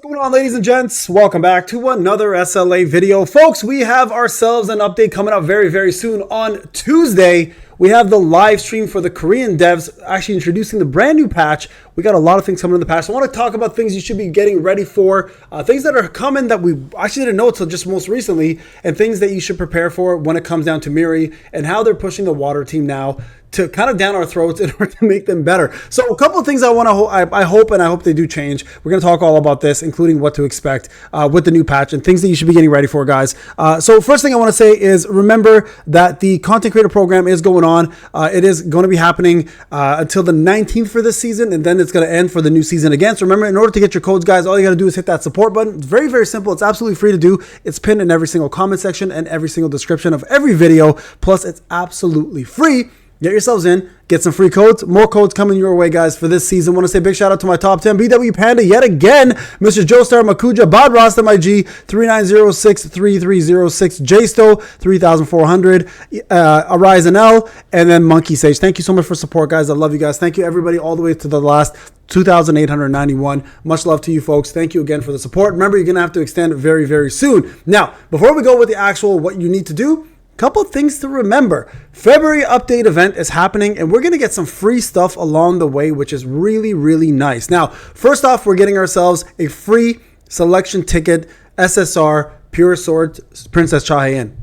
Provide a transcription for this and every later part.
What's going on, ladies and gents? Welcome back to another SLA video. Folks, we have ourselves an update coming up very, very soon. On Tuesday, we have the live stream for the Korean devs actually introducing the brand new patch. We got a lot of things coming in the patch. So I want to talk about things you should be getting ready for, things that are coming that we actually didn't know until just most recently, and things that you should prepare for when it comes down to Miri and how they're pushing the water team now to kind of down our throats in order to make them better. So a couple of things I hope they do change. We're going to talk all about this, including what to expect with the new patch and things that you should be getting ready for, guys. So first thing I want to say is remember that the content creator program is going on. It is going to be happening until the 19th for this season, and then it's going to end for the new season again. So remember, in order to get your codes, guys, all you got to do is hit that support button. It's very, very simple. It's absolutely free to do. It's pinned in every single comment section and every single description of every video. Plus, it's absolutely free. Get yourselves in, get some free codes. More codes coming your way, guys, for this season. Want to say big shout out to my top 10. BW Panda yet again. Mr. Joestar, Makuja, Bod Rasta, my G, 3906, 3306, Jsto, 3400, Arise and L, and then Monkey Sage. Thank you so much for support, guys. I love you guys. Thank you, everybody, all the way to the last 2,891. Much love to you folks. Thank you again for the support. Remember, you're going to have to extend very, very soon. Now, before we go with the actual what you need to do, couple of things to remember. February update event is happening, and we're going to get some free stuff along the way, which is really, really nice. Now, first off, we're getting ourselves a free selection ticket, SSR, Pure Sword, Princess Chahayan.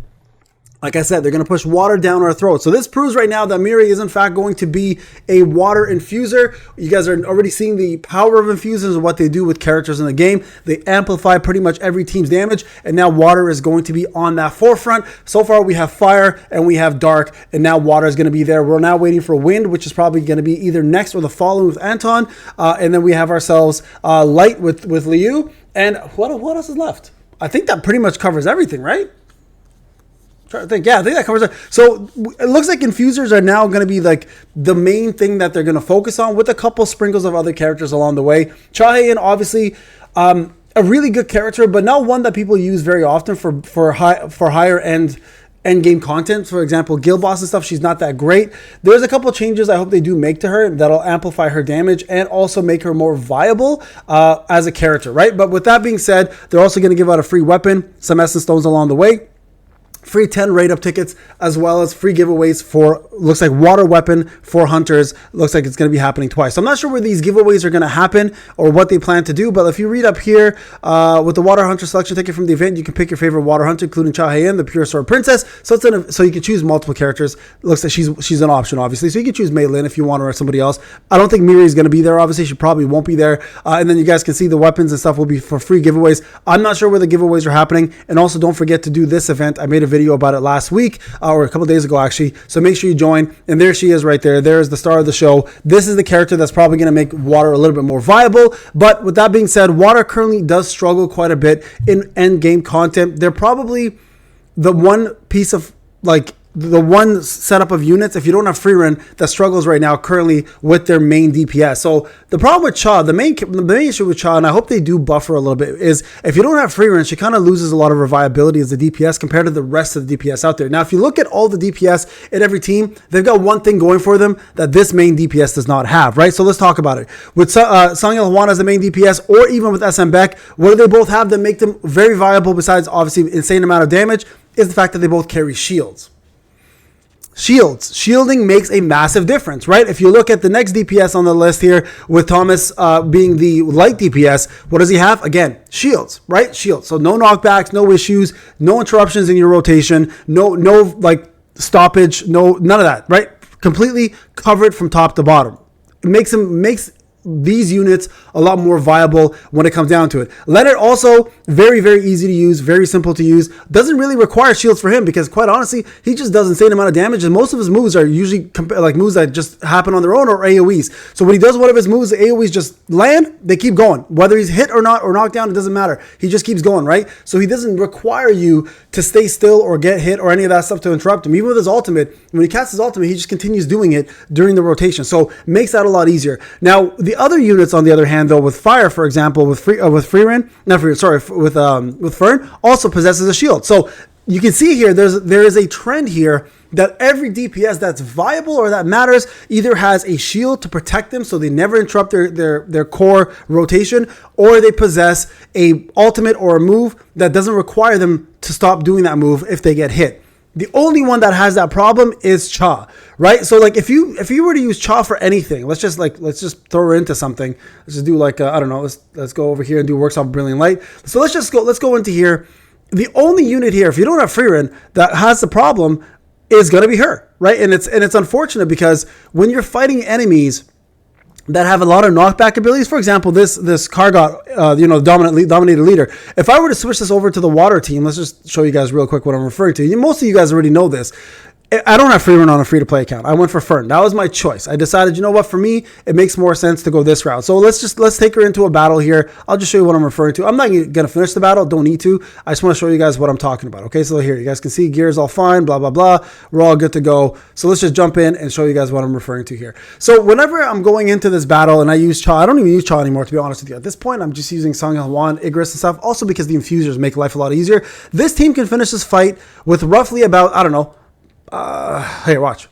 Like I said, they're going to push water down our throats. So this proves right now that Miri is in fact going to be a water infuser. You guys are already seeing the power of infusers and what they do with characters in the game. They amplify pretty much every team's damage, and now water is going to be on that forefront. So far we have fire and we have dark, and now water is going to be there. We're now waiting for wind, which is probably going to be either next or the following with Anton. And then we have ourselves light with Liu. And what else is left? I think that pretty much covers everything, right? I think that covers it. So it looks like infusers are now going to be like the main thing that they're going to focus on, with a couple sprinkles of other characters along the way. Chahayan, obviously, a really good character, but not one that people use very often for higher end game content. For example, guild boss and stuff, she's not that great. There's a couple changes I hope they do make to her that'll amplify her damage and also make her more viable as a character, right? But with that being said, they're also going to give out a free weapon, some essence stones along the way, free 10 raid up tickets, as well as free giveaways for, looks like, water weapon for hunters. Looks like it's going to be happening twice. So I'm not sure where these giveaways are going to happen or what they plan to do, but if you read up here with the water hunter selection ticket from the event, you can pick your favorite water hunter, including Chahayan, the Pure Sword Princess. So so you can choose multiple characters. Looks like she's an option, obviously. So you can choose Mei Lin if you want, or somebody else. I don't think Miri is going to be there. Obviously, she probably won't be there. And then you guys can see the weapons and stuff will be for free giveaways. I'm not sure where the giveaways are happening. And also, don't forget to do this event. I made a video about it last week or a couple days ago, actually. So make sure you join. And there she is right there. There's the star of the show. This is the character that's probably going to make water a little bit more viable. But with that being said, water currently does struggle quite a bit in end game content. They're probably the one piece of the one setup of units, if you don't have free run, that struggles right now currently with their main DPS. So the problem with Cha, the main issue with Cha, and I hope they do buffer a little bit, is if you don't have free run, she kind of loses a lot of her viability as the DPS compared to the rest of the DPS out there. Now, if you look at all the DPS in every team, they've got one thing going for them that this main DPS does not have, right? So let's talk about it. With Sangyeol Hwan as the main DPS, or even with SM Beck, what do they both have that make them very viable besides obviously insane amount of damage? Is the fact that they both carry shields. Shielding makes a massive difference, right? If you look at the next DPS on the list here, with Thomas being the light DPS, what does he have? Again, shields, right? Shields. So no knockbacks, no issues, no interruptions in your rotation, no like stoppage, none of that, right? Completely covered from top to bottom. It makes these units a lot more viable when it comes down to it. Leonard also very, very easy to use, very simple to use. Doesn't really require shields for him because, quite honestly, he just does insane amount of damage, and most of his moves are usually like moves that just happen on their own or AoEs. So when he does one of his moves, the AoEs just land, they keep going. Whether he's hit or not or knocked down, it doesn't matter. He just keeps going, right? So he doesn't require you to stay still or get hit or any of that stuff to interrupt him. Even with his ultimate, when he casts his ultimate, he just continues doing it during the rotation. So makes that a lot easier. Now, the other units, on the other hand, though, with fire, for example, with Fern, also possesses a shield. So you can see here, there is a trend here that every DPS that's viable or that matters either has a shield to protect them so they never interrupt their core rotation, or they possess a ultimate or a move that doesn't require them to stop doing that move if they get hit. The only one that has that problem is Cha, right? So like if you were to use Cha for anything, let's just throw her into something. Let's just do like I don't know. Let's go over here and do Works Off Brilliant Light. So let's go into here. The only unit here, if you don't have Freerin, that has the problem is going to be her, right? And it's unfortunate because when you're fighting enemies that have a lot of knockback abilities, for example, this Kargot, dominated leader. If I were to switch this over to the water team, let's just show you guys real quick what I'm referring to. Most of you guys already know this. I don't have Freerin on a free-to-play account. I went for Fern. That was my choice. I decided, you know what, for me, it makes more sense to go this route. So let's take her into a battle here. I'll just show you what I'm referring to. I'm not going to finish the battle. Don't need to. I just want to show you guys what I'm talking about. Okay, so here, you guys can see gear's all fine, blah, blah, blah. We're all good to go. So let's just jump in and show you guys what I'm referring to here. So whenever I'm going into this battle and I use Cha, I don't even use Cha anymore, to be honest with you. At this point, I'm just using Song Hwan, Igris and stuff, also because the infusers make life a lot easier. This team can finish this fight with roughly about, I don't know, here, watch.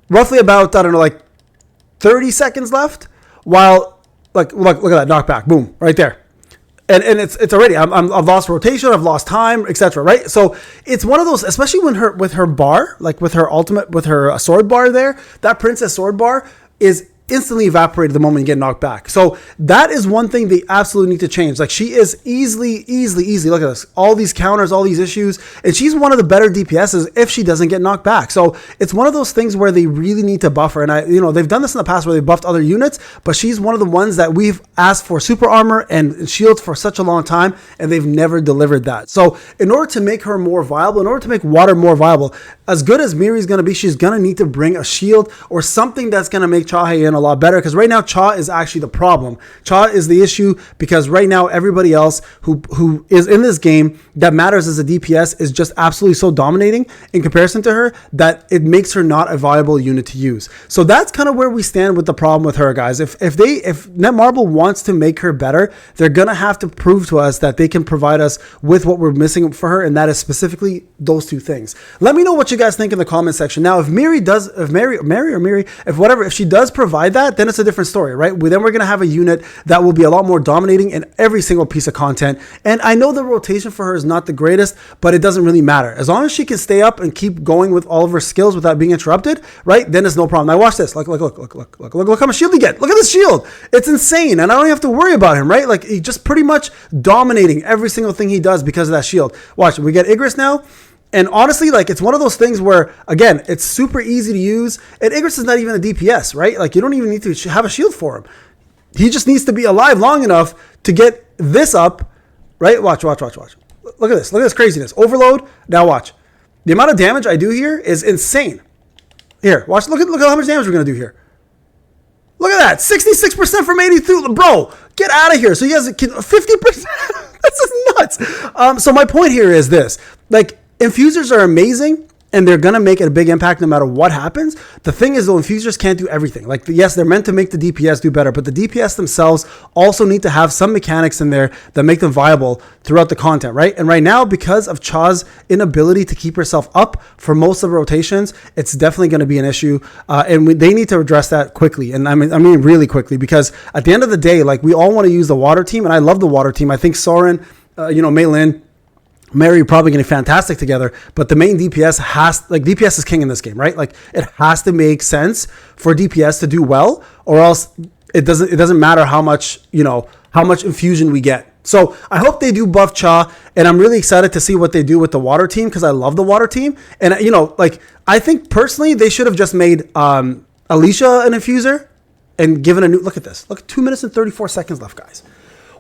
Roughly about, I don't know, like 30 seconds left. While, look at that knockback, boom, right there. And it's already, I've lost rotation, I've lost time, etc. Right? So it's one of those, especially with her bar, like with her ultimate, with her sword bar there, that princess sword bar is instantly evaporated the moment you get knocked back. So that is one thing they absolutely need to change. Like she is easily. Look at this. All these counters, all these issues. And she's one of the better DPSs if she doesn't get knocked back. So it's one of those things where they really need to buff her. And they've done this in the past where they buffed other units, but she's one of the ones that we've asked for super armor and shields for such a long time, and they've never delivered that. So in order to make her more viable, in order to make water more viable, as good as Miri's going to be, she's going to need to bring a shield or something that's going to make Cha Hae-in a lot better, because right now Cha is actually the problem. Cha is the issue because right now everybody else who is in this game that matters as a DPS is just absolutely so dominating in comparison to her that it makes her not a viable unit to use. So that's kind of where we stand with the problem with her, guys. If Netmarble wants to make her better, they're gonna have to prove to us that they can provide us with what we're missing for her, and that is specifically those two things. Let me know what you guys think in the comment section. Now, if she does provide that, then it's a different story, right? Then we're going to have a unit that will be a lot more dominating in every single piece of content. And I know the rotation for her is not the greatest, but it doesn't really matter. As long as she can stay up and keep going with all of her skills without being interrupted, right? Then it's no problem. Now watch this. Look how much shield he gets. Look at this shield. It's insane. And I don't have to worry about him, right? Like he's just pretty much dominating every single thing he does because of that shield. Watch, we get Igris now. And honestly, like it's one of those things where, again, it's super easy to use. And Igris is not even a DPS, right? Like you don't even need to have a shield for him. He just needs to be alive long enough to get this up, right? Watch. Look at this. Look at this craziness. Overload. Now watch. The amount of damage I do here is insane. Here, watch. Look at how much damage we're going to do here. Look at that. 66% from 82. Bro, get out of here. So he has 50%. That's just nuts. So my point here is this. Like, infusers are amazing, and they're going to make a big impact no matter what happens. The thing is, though, infusers can't do everything. Like, yes, they're meant to make the DPS do better, but the DPS themselves also need to have some mechanics in there that make them viable throughout the content, right? And right now, because of Cha's inability to keep herself up for most of the rotations, it's definitely going to be an issue, and they need to address that quickly. And I mean really quickly, because at the end of the day, like, we all want to use the water team, and I love the water team. I think Soren, Mei Lin, Mary are probably going to be fantastic together, but the main DPS DPS is king in this game, right? Like it has to make sense for DPS to do well, or else it doesn't matter how much infusion we get. So I hope they do buff Cha, and I'm really excited to see what they do with the water team, because I love the water team. And I think personally they should have just made Alicia an infuser and given a new look at this. Look, 2 minutes and 34 seconds left, guys.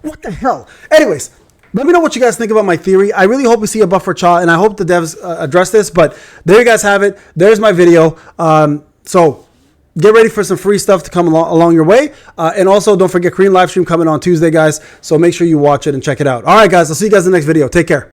What the hell? Anyways, let me know what you guys think about my theory. I really hope we see a buff for Cha, and I hope the devs address this. But there you guys have it. There's my video. So get ready for some free stuff to come along your way. And also, don't forget Korean live stream coming on Tuesday, guys. So make sure you watch it and check it out. All right, guys. I'll see you guys in the next video. Take care.